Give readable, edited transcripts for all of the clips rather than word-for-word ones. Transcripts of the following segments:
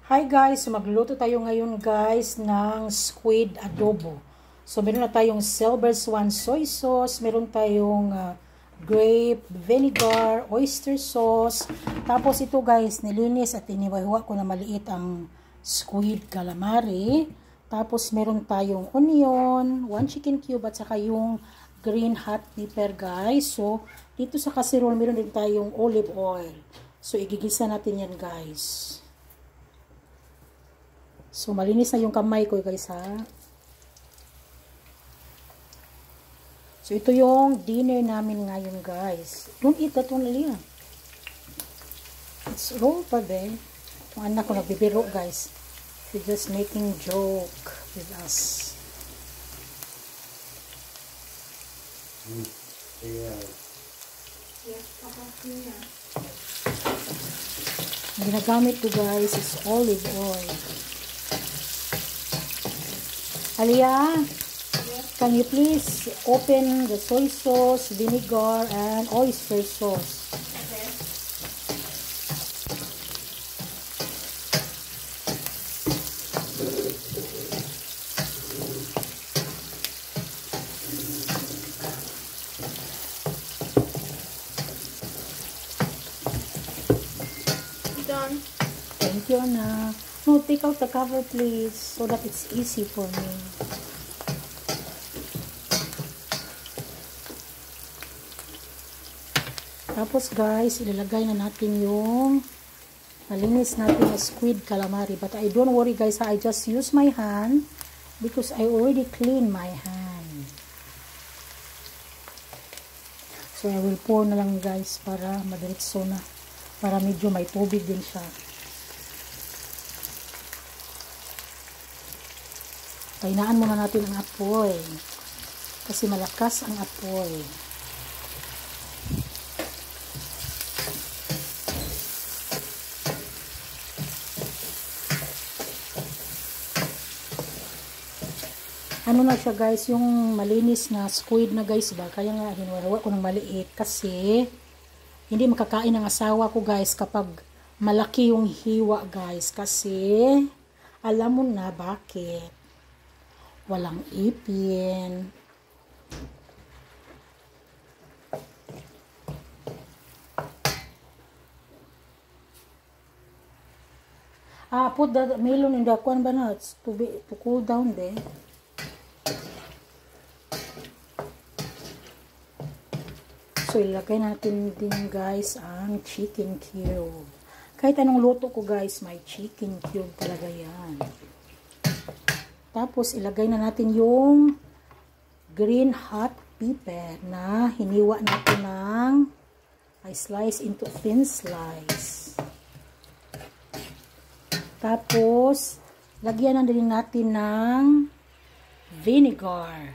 Hi guys, magluto tayo ngayon guys ng squid adobo. So meron na tayong silver swan soy sauce, meron tayong grape, vinegar, oyster sauce. Tapos ito guys, nilinis at iniwahiwa ko na maliit ang squid calamari. Tapos meron tayong onion, 1 chicken cube at saka yung green hot pepper guys. So dito sa casserole meron din tayong olive oil. So igigisa natin yan guys. So, malinis na yung kamay ko, guys, ha. So, ito yung dinner namin ngayon, guys. Don't eat that one, Lilia. It's raw pa, be. Yung anak ko nagbibiro, guys. She's just making joke with us. Ang ginagamit ko, guys, is olive oil. Aliyah, can you please open the soy sauce, vinegar, and oyster sauce? Okay. Done. Thank you, Anna. No, take out the cover, please, so that it's easy for me. Tapos, guys, ilalagay na natin yung malinis natin na squid calamari. But I don't worry, guys, I just use my hand because I already clean my hand. So, I will pour na lang, guys, para madiretso na. Para medyo may tubig din siya. Kainaan muna natin ang apoy. Kasi malakas ang apoy. Ano na siya guys, yung malinis na squid na guys ba? Kaya nga hinwarawa ko ng maliit kasi hindi makakain ng asawa ko guys kapag malaki yung hiwa guys. Kasi alam mo na bakit. Walang ipin. Put the melon in the corn bananas to cool down there. So, ilagay natin din guys ang chicken cube. Kahit anong luto ko guys, may chicken cube talaga yan. Tapos, ilagay na natin yung green hot pepper na hiniwa natin ng slice into thin slice. Tapos, lagyan na din natin ng vinegar.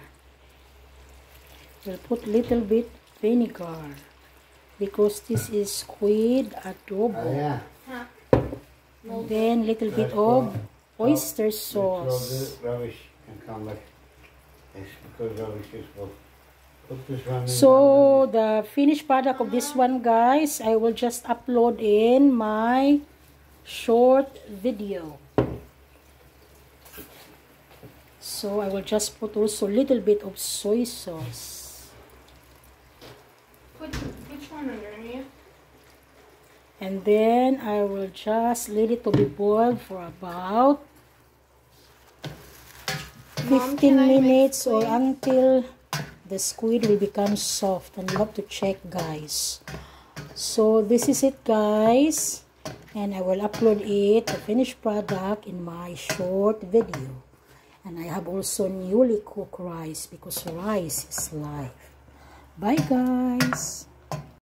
We'll put little bit vinegar because this is squid adobo. Oh, yeah. And then, little bit of oyster sauce. So the finished product of this one guys, I will just upload in my short video. So I will just put also little bit of soy sauce. Put which one underneath? And then I will just let it to be boiled for about 15 minutes or until the squid will become soft. And you have to check guys. So this is it guys. And I will upload it, the finished product, in my short video. And I have also newly cooked rice because rice is life. Bye guys.